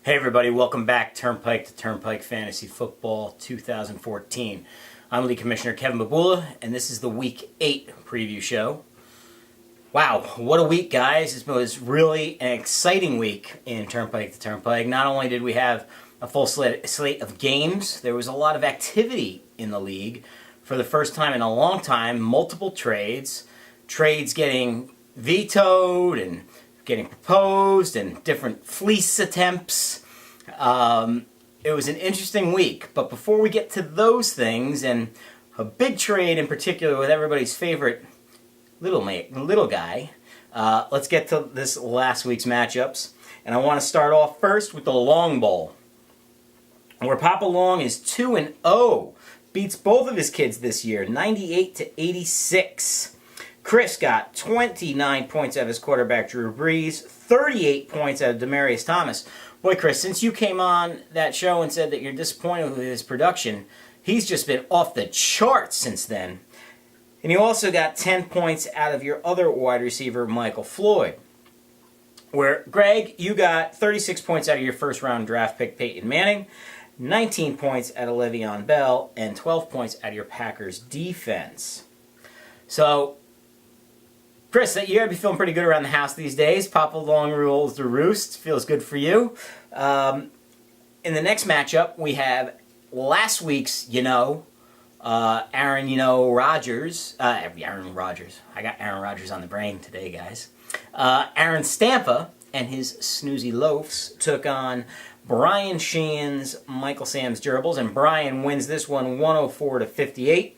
Hey everybody, welcome back Turnpike to Turnpike Fantasy Football 2014. I'm League Commissioner Kevin Babula, and this is the Week 8 preview show. Wow, what a week, guys. It was really an exciting week in Turnpike to Turnpike. Not only did we have a full slate of games, there was a lot of activity in the league. For the first time in a long time, multiple trades getting vetoed and getting proposed, and different fleece attempts. It was an interesting week, but before we get to those things, and a big trade in particular with everybody's favorite little guy, let's get to this last week's matchups. And I want to start off first with the Long Bowl, where Papa Long is 2-0, beats both of his kids this year, 98-86. Chris got 29 points out of his quarterback, Drew Brees, 38 points out of Demaryius Thomas. Boy, Chris, since you came on that show and said that you're disappointed with his production, he's just been off the charts since then. And you also got 10 points out of your other wide receiver, Michael Floyd. Where, Greg, you got 36 points out of your first-round draft pick, Peyton Manning, 19 points out of Le'Veon Bell, and 12 points out of your Packers defense. So, Chris, you gotta be feeling pretty good around the house these days. Papa Long rules the roost. Feels good for you. In the next matchup, we have last week's, Aaron, Rodgers. Aaron Rodgers. I got Aaron Rodgers on the brain today, guys. Aaron Stampa and his Snoozy Loafs took on Brian Sheehan's Michael Sam's Gerbils, and Brian wins this one 104-58.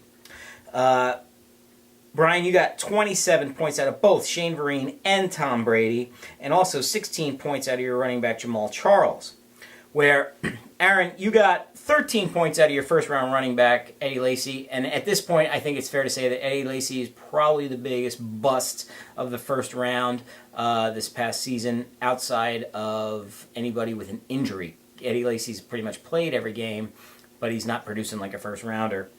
Brian, you got 27 points out of both Shane Vereen and Tom Brady, and also 16 points out of your running back Jamal Charles. Where, Aaron, you got 13 points out of your first-round running back, Eddie Lacy, and at this point, I think it's fair to say that Eddie Lacy is probably the biggest bust of the first round this past season, outside of anybody with an injury. Eddie Lacy's pretty much played every game, but he's not producing like a first-rounder.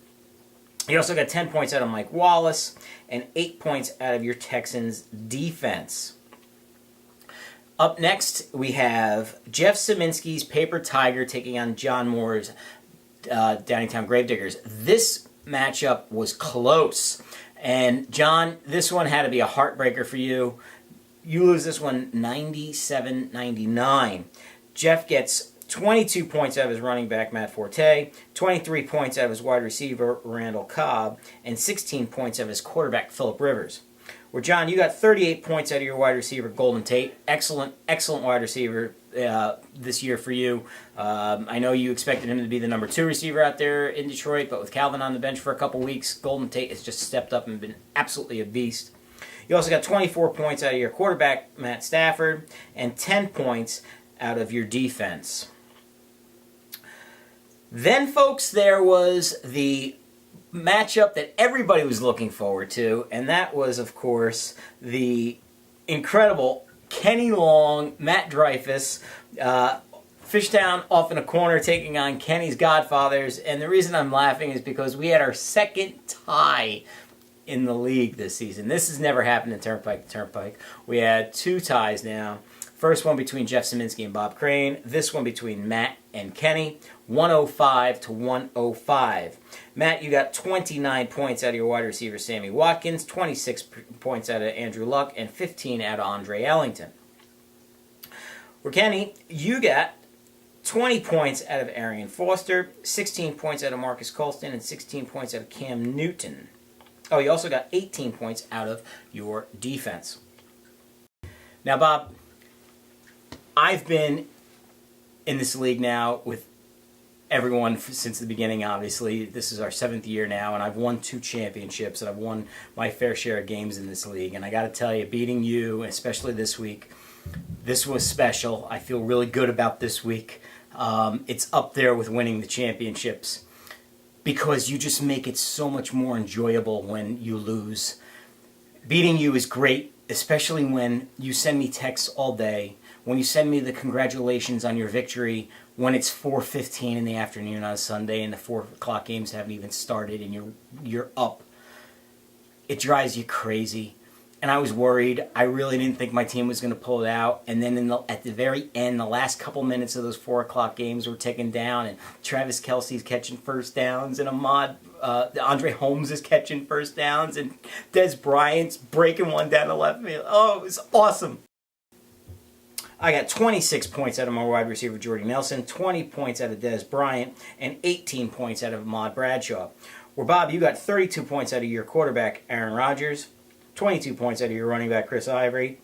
You also got 10 points out of Mike Wallace and 8 points out of your Texans defense. Up next, we have Jeff Szyminski's Paper Tiger taking on John Moore's Downingtown Gravediggers. This matchup was close. And John, this one had to be a heartbreaker for you. You lose this one 97-99. Jeff gets 22 points out of his running back, Matt Forte, 23 points out of his wide receiver, Randall Cobb, and 16 points out of his quarterback, Phillip Rivers. Where, John, you got 38 points out of your wide receiver, Golden Tate. Excellent wide receiver this year for you. I know you expected him to be the number 2 receiver out there in Detroit, but with Calvin on the bench for a couple weeks, Golden Tate has just stepped up and been absolutely a beast. You also got 24 points out of your quarterback, Matt Stafford, and 10 points out of your defense. Then, folks, there was the matchup that everybody was looking forward to, and that was, of course, the incredible Kenny Long, Matt Dreyfus, Fishtown off in a corner taking on Kenny's Godfathers. And the reason I'm laughing is because we had our second tie in the league this season. This has never happened in Turnpike to Turnpike. We had 2 ties now. First one between Jeff Szyminski and Bob Crane. This one between Matt and Kenny, 105-105. Matt, you got 29 points out of your wide receiver, Sammy Watkins, 26 points out of Andrew Luck, and 15 out of Andre Ellington. Where Kenny, you got 20 points out of Arian Foster, 16 points out of Marcus Colston, and 16 points out of Cam Newton. Oh, you also got 18 points out of your defense. Now, Bob, I've been in this league now with everyone since the beginning, obviously. This is our 7th year now, and I've won 2 championships, and I've won my fair share of games in this league. And I got to tell you, beating you, especially this week, this was special. I feel really good about this week. It's up there with winning the championships because you just make it so much more enjoyable when you lose. Beating you is great, especially when you send me texts all day, when you send me the congratulations on your victory, when it's 4:15 in the afternoon on a Sunday and the 4 o'clock games haven't even started and you're up. It drives you crazy. and I was worried. I really didn't think my team was going to pull it out. And then at the very end, the last couple minutes of those 4 o'clock games were ticking down, and Travis Kelce's catching first downs, and Andre Holmes is catching first downs, and Dez Bryant's breaking one down the left field. Oh, it was awesome. I got 26 points out of my wide receiver, Jordy Nelson, 20 points out of Dez Bryant, and 18 points out of Ahmad Bradshaw. Where, Bob, you got 32 points out of your quarterback, Aaron Rodgers, 22 points out of your running back, Chris Ivory,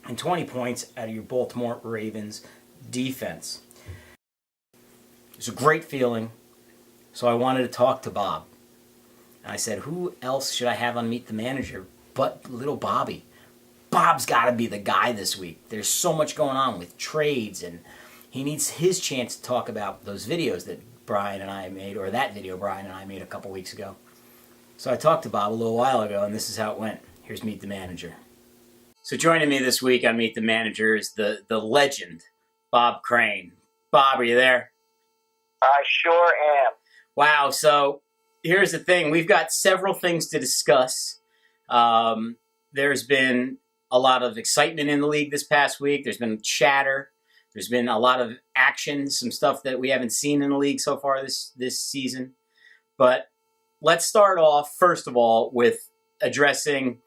and 20 points out of your Baltimore Ravens defense. It's a great feeling, so I wanted to talk to Bob. And I said, who else should I have on Meet the Manager but little Bobby? Bob's got to be the guy this week. There's so much going on with trades, and he needs his chance to talk about those videos that Brian and I made, or that video Brian and I made a couple weeks ago. So I talked to Bob a little while ago, and this is how it went. Here's Meet the Manager. So joining me this week on Meet the Manager is the legend, Bob Crane. Bob, are you there? I sure am. Wow, so here's the thing. We've got several things to discuss. There's been a lot of excitement in the league this past week. There's been chatter. There's been a lot of action, some stuff that we haven't seen in the league so far this season. But let's start off, first of all, with addressing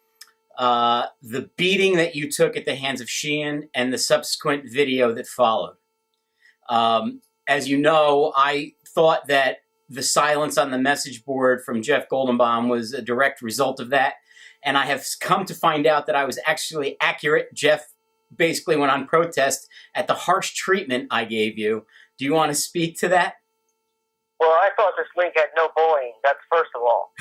the beating that you took at the hands of Sheehan and the subsequent video that followed. As you know, I thought that the silence on the message board from Jeff Goldenbaum was a direct result of that. And I have come to find out that I was actually accurate. Jeff basically went on protest at the harsh treatment I gave you. Do you want to speak to that? Well, I thought this league had no bullying. That's first of all.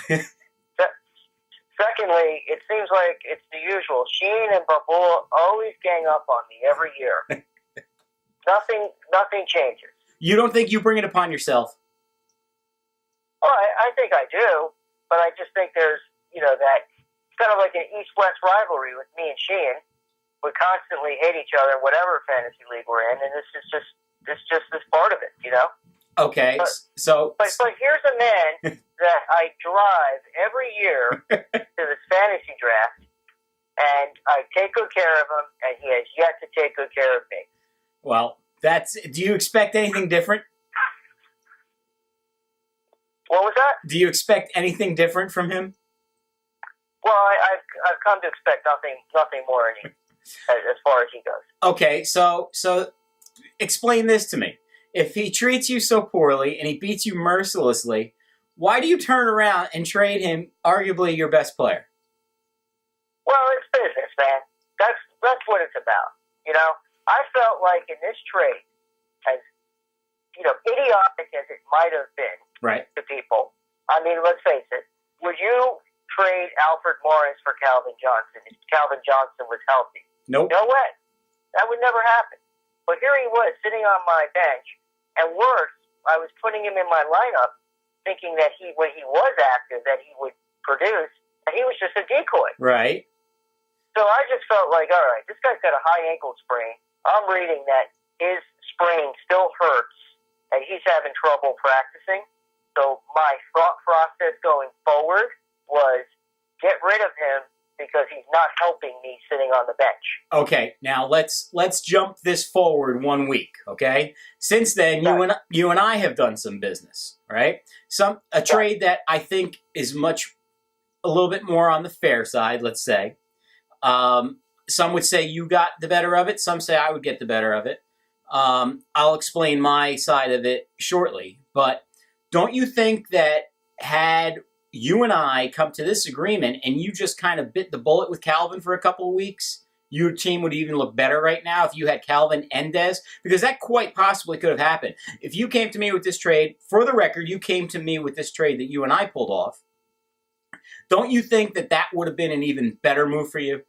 Secondly, it seems like it's the usual. Sheen and Babula always gang up on me every year. Nothing changes. You don't think you bring it upon yourself? Oh, I think I do, but I just think there's, that it's kind of like an East-West rivalry with me and Sheen. We constantly hate each other in whatever fantasy league we're in, and this is just this part of it, Okay, but here's a man that I drive every year to this fantasy draft, and I take good care of him, and he has yet to take good care of me. Well, do you expect anything different? What was that? Do you expect anything different from him? Well, I've come to expect nothing more as far as he goes. Okay, so explain this to me. If he treats you so poorly and he beats you mercilessly, why do you turn around and trade him, arguably your best player? Well, it's business, man. That's what it's about. I felt like in this trade, as idiotic as it might have been to people. I mean, let's face it. Would you trade Alfred Morris for Calvin Johnson if Calvin Johnson was healthy? Nope. No way. That would never happen. But here he was sitting on my bench, and worse, I was putting him in my lineup thinking that when he was active, that he would produce, and he was just a decoy. Right. So I just felt like, all right, this guy's got a high ankle sprain. I'm reading that his sprain still hurts, and he's having trouble practicing. So my thought process going forward was get rid of him because he's not helping me sitting on the bench. Okay, now let's jump this forward 1 week, okay? Since then, you and I have done some business, right? A trade that I think is a little bit more on the fair side, let's say. Some would say you got the better of it. Some say I would get the better of it. I'll explain my side of it shortly. But don't you think that had you and I come to this agreement and you just kind of bit the bullet with Calvin for a couple of weeks, your team would even look better right now if you had Calvin and Dez? Because that quite possibly could have happened. If you came to me with this trade, for the record, you came to me with this trade that you and I pulled off, don't you think that would have been an even better move for you?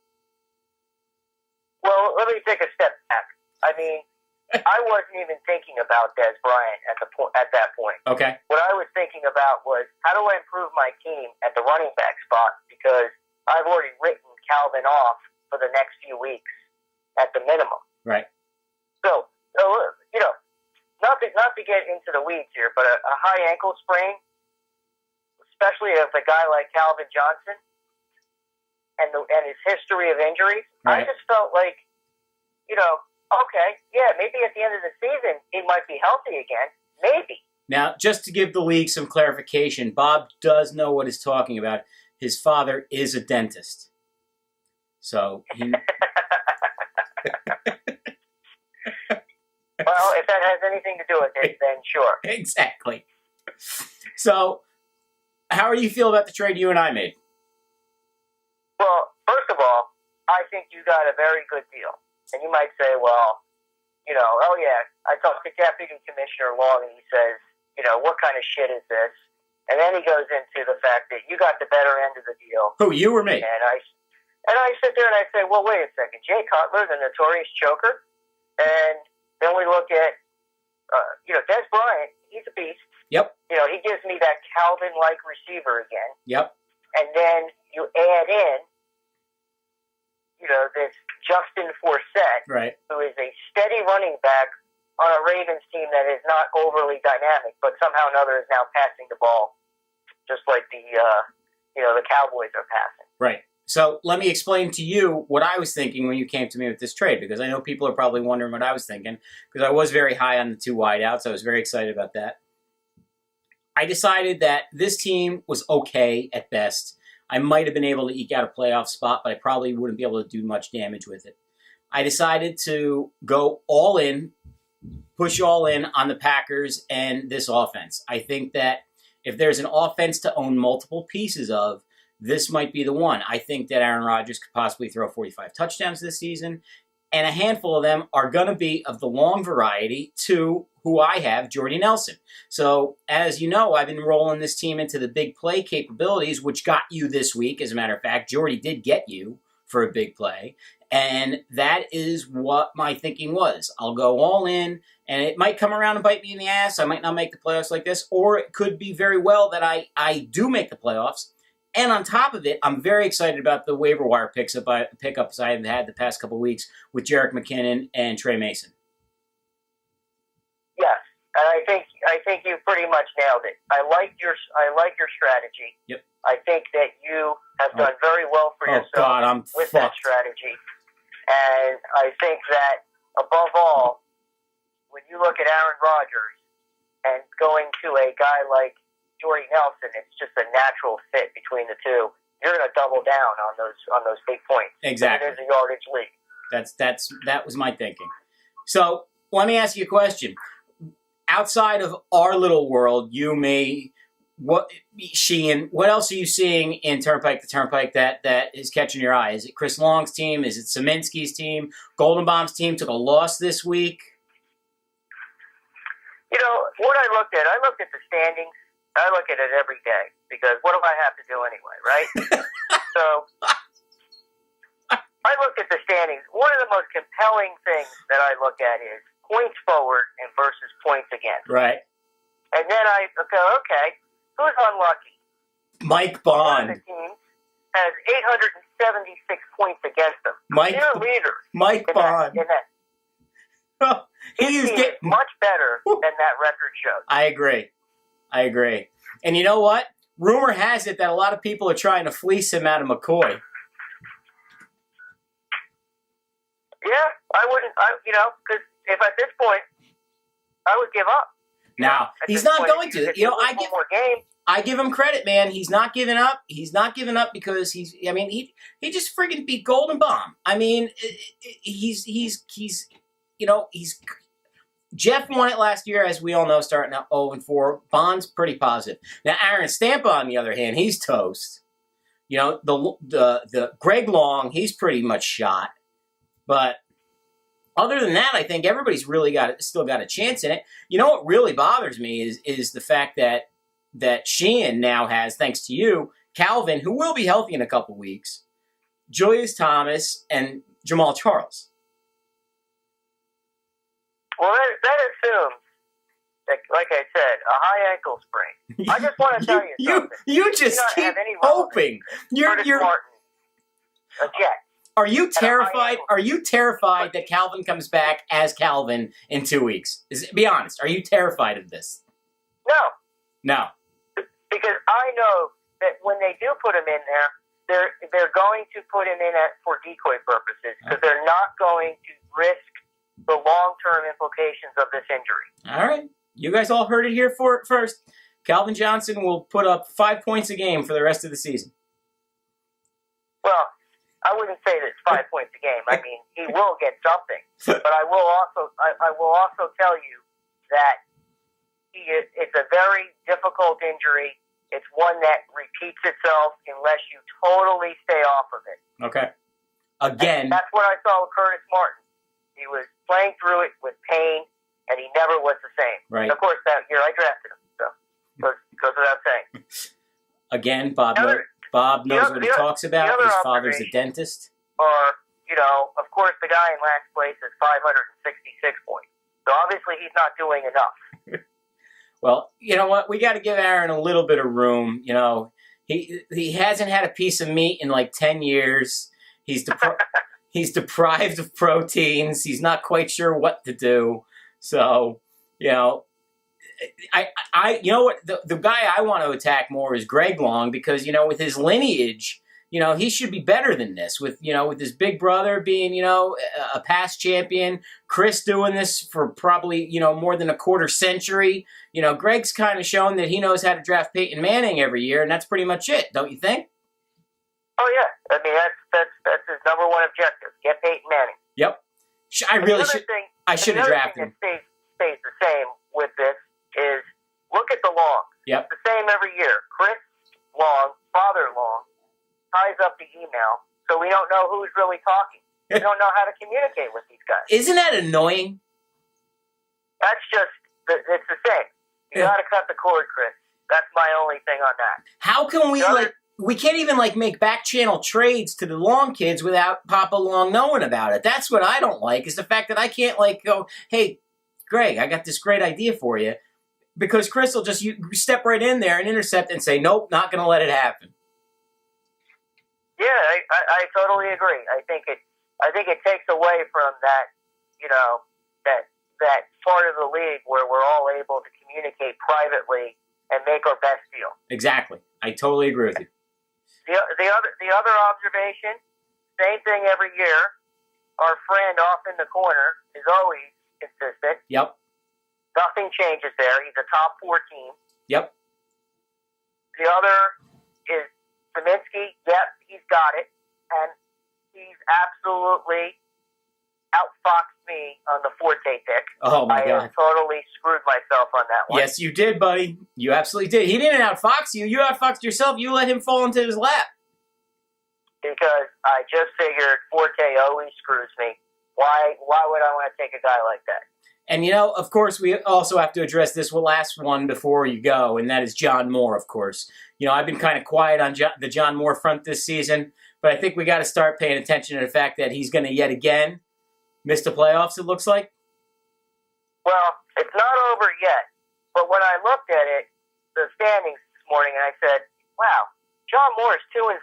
Well, let me take a step back. I mean, I wasn't even thinking about Dez Bryant at that point. Okay. What I was thinking about was how do I improve my team at the running back spot, because I've already written Calvin off for the next few weeks at the minimum. Right. So not to get into the weeds here, but a high ankle sprain, especially of a guy like Calvin Johnson, and his history of injuries, Right. I just felt like, okay, yeah, maybe at the end of the season he might be healthy again. Maybe. Now, just to give the league some clarification, Bob does know what he's talking about. His father is a dentist. So he... Well, if that has anything to do with it, then sure. Exactly. So, how do you feel about the trade you and I made? Well, first of all, I think you got a very good deal. And you might say, well, oh yeah, I talked to Deputy Commissioner Long and he says, what kind of shit is this? And then he goes into the fact that you got the better end of the deal. Who, you or me? And I sit there and I say, well, wait a second. Jay Cutler, the notorious choker. And then we look at, Des Bryant, he's a beast. Yep. He gives me that Calvin-like receiver again. Yep. And then you add in, this Justin Forsett, Right. who is a steady running back on a Ravens team that is not overly dynamic, but somehow or another is now passing the ball, just like the Cowboys are passing. Right. So let me explain to you what I was thinking when you came to me with this trade, because I know people are probably wondering what I was thinking, because I was very high on the two wideouts. I was very excited about that. I decided that this team was okay at best. I might have been able to eke out a playoff spot, but I probably wouldn't be able to do much damage with it. I decided to go all in, push all in on the Packers and this offense. I think that if there's an offense to own multiple pieces of, this might be the one. I think that Aaron Rodgers could possibly throw 45 touchdowns this season, and a handful of them are going to be of the long variety to who I have, Jordy Nelson. So, as you know, I've been rolling this team into the big play capabilities, which got you this week. As a matter of fact, Jordy did get you for a big play, and that is what my thinking was. I'll go all in, and it might come around and bite me in the ass. I might not make the playoffs like this, or it could be very well that I do make the playoffs. And on top of it, I'm very excited about the waiver wire pickups I have had the past couple of weeks with Jerick McKinnon and Trey Mason. Yes, and I think you pretty much nailed it. I like your strategy. Yep. I think that you have done very well for yourself God, I'm with fucked. that strategy. And I think that above all, when you look at Aaron Rodgers and going to a guy like Jordy Nelson, it's just a natural fit between the two. You're going to double down on those big points. Exactly. It is a yardage league. That was my thinking. So let me ask you a question. Outside of our little world, Sheehan, what else are you seeing in Turnpike the Turnpike that is catching your eye? Is it Chris Long's team? Is it Saminsky's team? Golden Bomb's team took a loss this week. What I looked at the standings. I look at it every day because what do I have to do anyway, right? So I looked at the standings. One of the most compelling things that I look at is points forward and versus points against. Right. And then I go, okay, who's unlucky? Mike One Bond. of the teams has 876 points against them. Mike They're leaders. Bond. His team is much better than that record shows. I agree. And you know what? Rumor has it that a lot of people are trying to fleece him out of McCoy. Yeah, I wouldn't, because if at this point, I would give up. Now, he's not going to. I give him credit, man. He's not giving up. He's not giving up because he just friggin' beat Golden Bomb. I mean, Jeff won it last year, as we all know, starting out 0-4. Bond's pretty positive. Now, Aaron Stampa, on the other hand, he's toast. The Greg Long, he's pretty much shot. But other than that, I think everybody's really still got a chance in it. You know what really bothers me is the fact that Sheehan now has, thanks to you, Calvin, who will be healthy in a couple weeks, Julius Thomas, and Jamal Charles. Well, that assumes, that, like I said, a high ankle sprain. I just want to tell you something. You just keep hoping. You're Martin, a Jet. Are you terrified? Are you terrified that Calvin comes back as Calvin in 2 weeks? Be honest. Are you terrified of this? No. No. Because I know that when they do put him in there, they're going to put him in for decoy purposes because they're not going to risk the long-term implications of this injury. All right. You guys all heard it here first. Calvin Johnson will put up 5 points a game for the rest of the season. Well, I wouldn't say that it's 5 points a game. I mean, he will get something. But I will also tell you that it's a very difficult injury. It's one that repeats itself unless you totally stay off of it. Okay. Again. And that's what I saw with Curtis Martin. He was playing through it with pain, and he never was the same. Right. And of course, that year I drafted him, so goes without saying. Again, Bob knows what he talks about. His father's a dentist. Or, of course, the guy in last place is 566 points. So obviously he's not doing enough. Well, you know what? We got to give Aaron a little bit of room. He hasn't had a piece of meat in like 10 years. He's deprived of proteins. He's not quite sure what to do. So, I you know what? The guy I want to attack more is Greg Long because, with his lineage, he should be better than this. With his big brother being, a past champion, Chris doing this for probably, more than a quarter century. Greg's kind of shown that he knows how to draft Peyton Manning every year, and that's pretty much it, don't you think? Oh, yeah. I mean, that's his number one objective. Get Peyton Manning. Yep. I should have drafted him. Thing that stays the same with this is look at the Long. Yep. It's the same every year. Chris Long, Father Long, ties up the email, so we don't know who's really talking. We don't know how to communicate with these guys. Isn't that annoying? That's it's the same. You got to cut the cord, Chris. That's my only thing on that. How can we we can't even make back channel trades to the Long kids without Papa Long knowing about it. That's what I don't like, is the fact that I can't go, hey, Greg, I got this great idea for you. Because Chris will just step right in there and intercept and say, nope, not going to let it happen. Yeah, I totally agree. I think it takes away from that, that part of the league where we're all able to communicate privately and make our best deal. Exactly. I totally agree with you. The other observation, same thing every year. Our friend off in the corner is always consistent. Yep. Nothing changes there. He's a top 4 team. Yep. The other is Saminsky. Yep, he's got it. And he's absolutely outfoxed me on the Forte pick. Oh, my God. I totally screwed myself on that one. Yes, you did, buddy. You absolutely did. He didn't outfox you. You outfoxed yourself. You let him fall into his lap. Because I just figured Forte always screws me. Why would I want to take a guy like that? And, of course, we also have to address this last one before you go, and that is John Moore, of course. I've been kind of quiet on the John Moore front this season, but I think we got to start paying attention to the fact that he's going to yet again miss the playoffs, it looks like. Well, it's not over yet, but when I looked at it, the standings this morning, and I said, wow, John Moore is 2-5.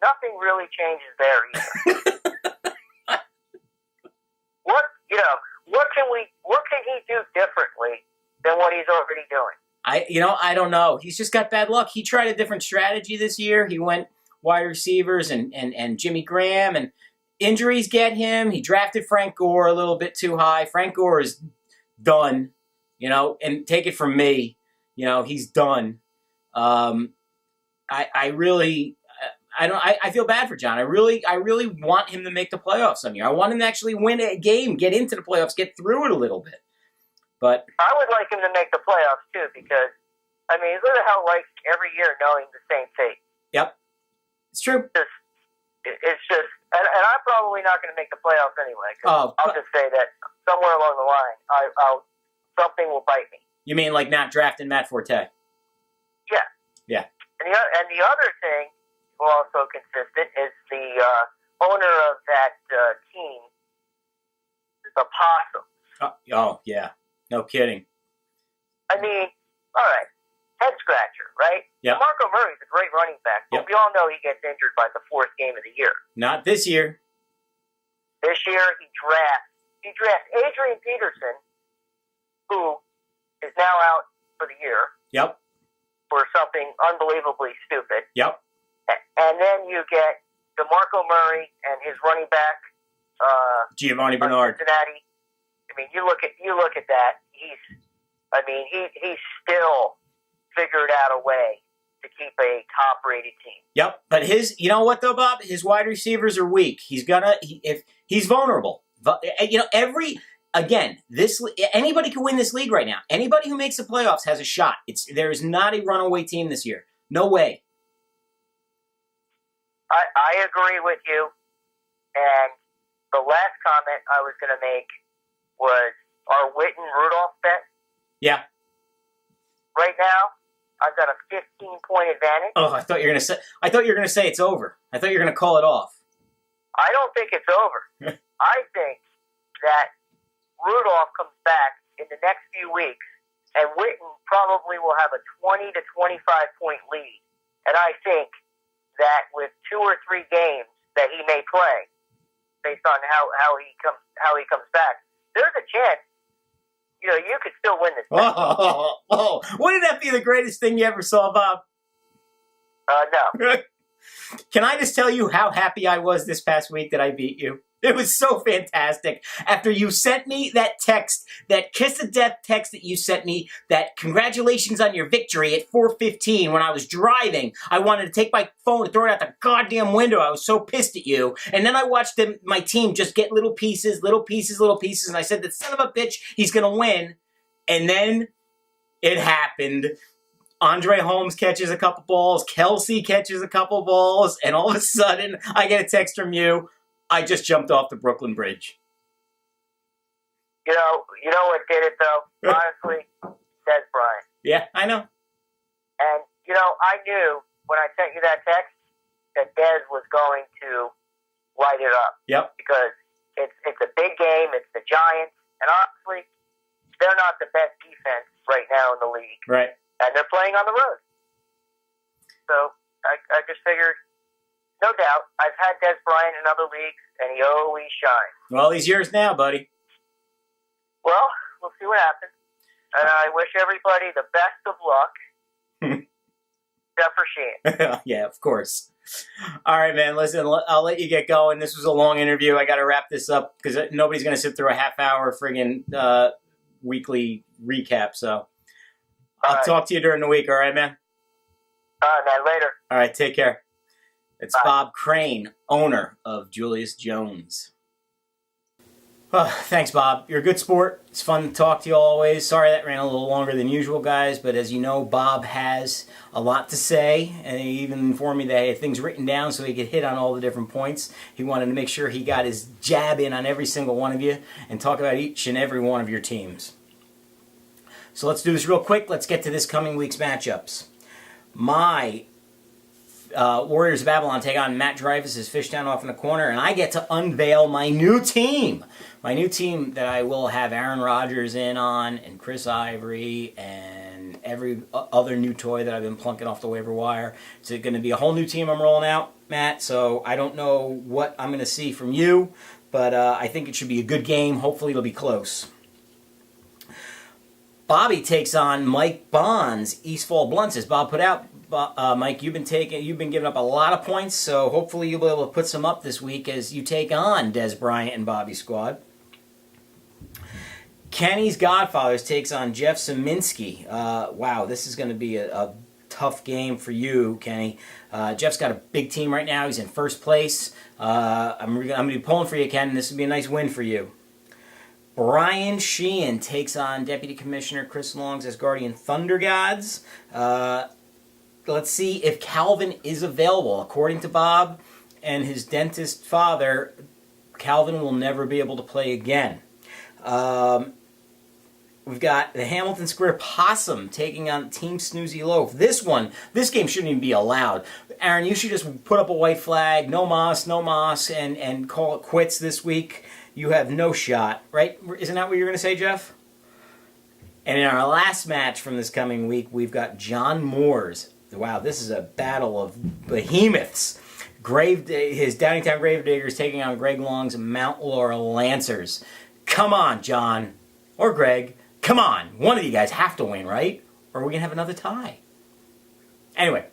Nothing really changes there either. What can he do differently than what he's already doing? I don't know. He's just got bad luck. He tried a different strategy this year. He went wide receivers and Jimmy Graham, and injuries get him. He drafted Frank Gore a little bit too high. Frank Gore is done, and take it from me, he's done. I feel bad for John. I really want him to make the playoffs some year. I want him to actually win a game, get into the playoffs, get through it a little bit. But I would like him to make the playoffs too, because who the hell likes every year knowing the same fate? Yep, it's true. It's just, and I'm probably not going to make the playoffs anyway. I'll just say that somewhere along the line, something will bite me. You mean like not drafting Matt Forte? Yeah. Yeah. And the other thing, also consistent, is the owner of that team, the Possum. Oh, yeah. No kidding. All right, head scratcher, right? Yeah. Marco Murray's a great running back, but we all know he gets injured by the 4th game of the year. Not this year. This year, he drafts Adrian Peterson, who is now out for the year. Yep. For something unbelievably stupid. Yep. And And then you get DeMarco Murray and his running back, Giovanni Bernard. Cincinnati. I mean, you look at that. He's still figured out a way to keep a top-rated team. Yep, but you know what though, Bob? His wide receivers are weak. If he's vulnerable. Anybody can win this league right now. Anybody who makes the playoffs has a shot. There is not a runaway team this year. No way. I agree with you. And the last comment I was going to make was our Witten Rudolph bet. Yeah. Right now, I've got a 15-point advantage. Oh, I thought you were going to say it's over. I thought you were going to call it off. I don't think it's over. I think that Rudolph comes back in the next few weeks, and Witten probably will have a 20 to 25-point lead. And I think that with 2 or 3 games that he may play, based on how he comes back, there's a chance. You could still win this thing. Oh, wouldn't that be the greatest thing you ever saw, Bob? No. Can I just tell you how happy I was this past week that I beat you? It was so fantastic. After you sent me that text, that kiss of death text that you sent me, that congratulations on your victory at 4:15 when I was driving, I wanted to take my phone and throw it out the goddamn window. I was so pissed at you. And then I watched my team just get little pieces, and I said, that son of a bitch, he's going to win. And then it happened. Andre Holmes catches a couple balls, Kelsey catches a couple balls, and all of a sudden, I get a text from you. I just jumped off the Brooklyn Bridge. You know what did it though? Honestly, Dez Bryant. Yeah, I know. And I knew when I sent you that text that Dez was going to light it up. Yep. Because it's a big game. It's the Giants, and honestly, they're not the best defense right now in the league. Right. And they're playing on the road. So I just figured. No doubt. I've had Dez Bryant in other leagues, and he always shines. Well, he's yours now, buddy. Well, we'll see what happens. And I wish everybody the best of luck. Except for Sheehan. Yeah, of course. All right, man. Listen, I'll let you get going. This was a long interview. I got to wrap this up because nobody's going to sit through a half-hour friggin' weekly recap. So I'll talk to you during the week, all right, man? All right, man. Later. All right, take care. It's Bye. Bob Crane, owner of Julius Jones. Oh, thanks, Bob. You're a good sport. It's fun to talk to you always. Sorry that ran a little longer than usual, guys, but as you know, Bob has a lot to say, and he even informed me that he had things written down so he could hit on all the different points. He wanted to make sure he got his jab in on every single one of you and talk about each and every one of your teams. So let's do this real quick. Let's get to this coming week's matchups. My Warriors of Babylon take on Matt Dreyfus' Fishtown off in the corner, and I get to unveil my new team. My new team that I will have Aaron Rodgers in on, and Chris Ivory, and every other new toy that I've been plunking off the waiver wire. It's going to be a whole new team I'm rolling out, Matt, so I don't know what I'm going to see from you, but I think it should be a good game. Hopefully it'll be close. Bobby takes on Mike Bonds, East Fall Blunts, as Bob put out. Mike, you've been giving up a lot of points, so hopefully you'll be able to put some up this week as you take on Dez Bryant and Bobby's squad. Kenny's Godfathers takes on Jeff Szyminski. Wow, this is going to be a tough game for you, Kenny. Jeff's got a big team right now. He's in first place. I'm going to be pulling for you, Ken. This would be a nice win for you. Brian Sheehan takes on Deputy Commissioner Chris Long's Asgardian Thunder Gods. Let's see if Calvin is available. According to Bob and his dentist father, Calvin will never be able to play again. We've got the Hamilton Square Possum taking on Team Snoozy Loaf. This game shouldn't even be allowed. Aaron, you should just put up a white flag, no moss, and call it quits this week. You have no shot, right? Isn't that what you're going to say, Jeff? And in our last match from this coming week, we've got John Moore's. Wow, this is a battle of behemoths. His Downingtown Gravediggers taking on Greg Long's Mount Laurel Lancers. Come on, John. Or Greg. Come on. One of you guys have to win, right? Or are we going to have another tie? Anyway,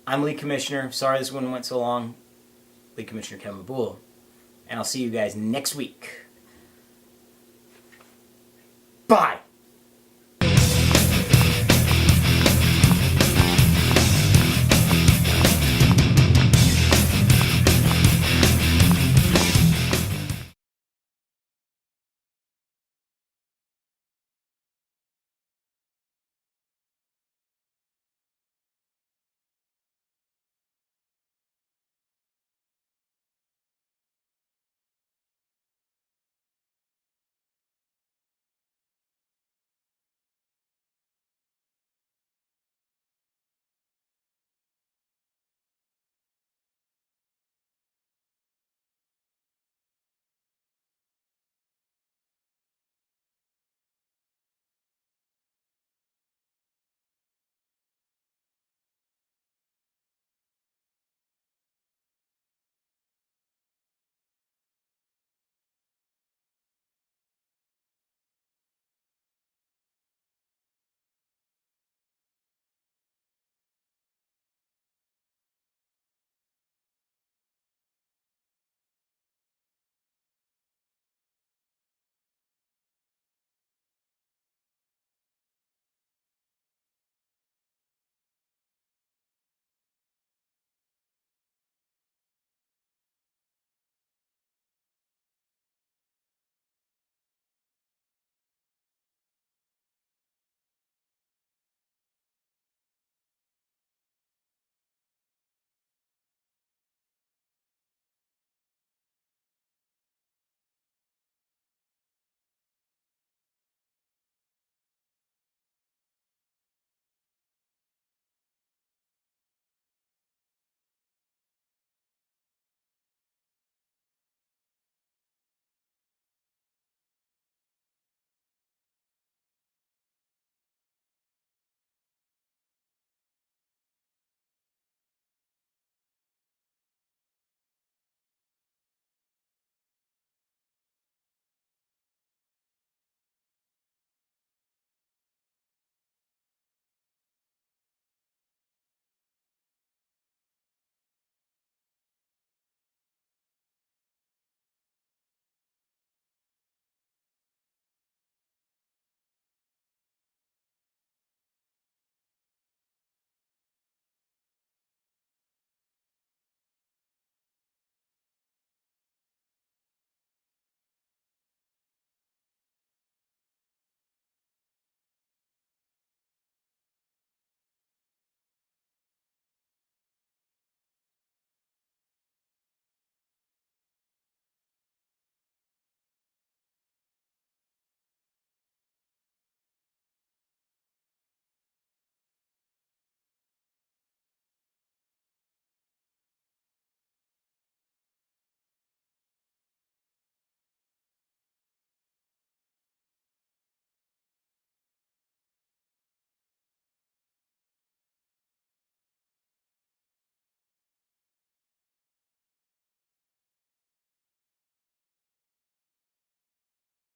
I'm League Commissioner. Sorry this one went so long. League Commissioner Kevin Bull. And I'll see you guys next week. Bye!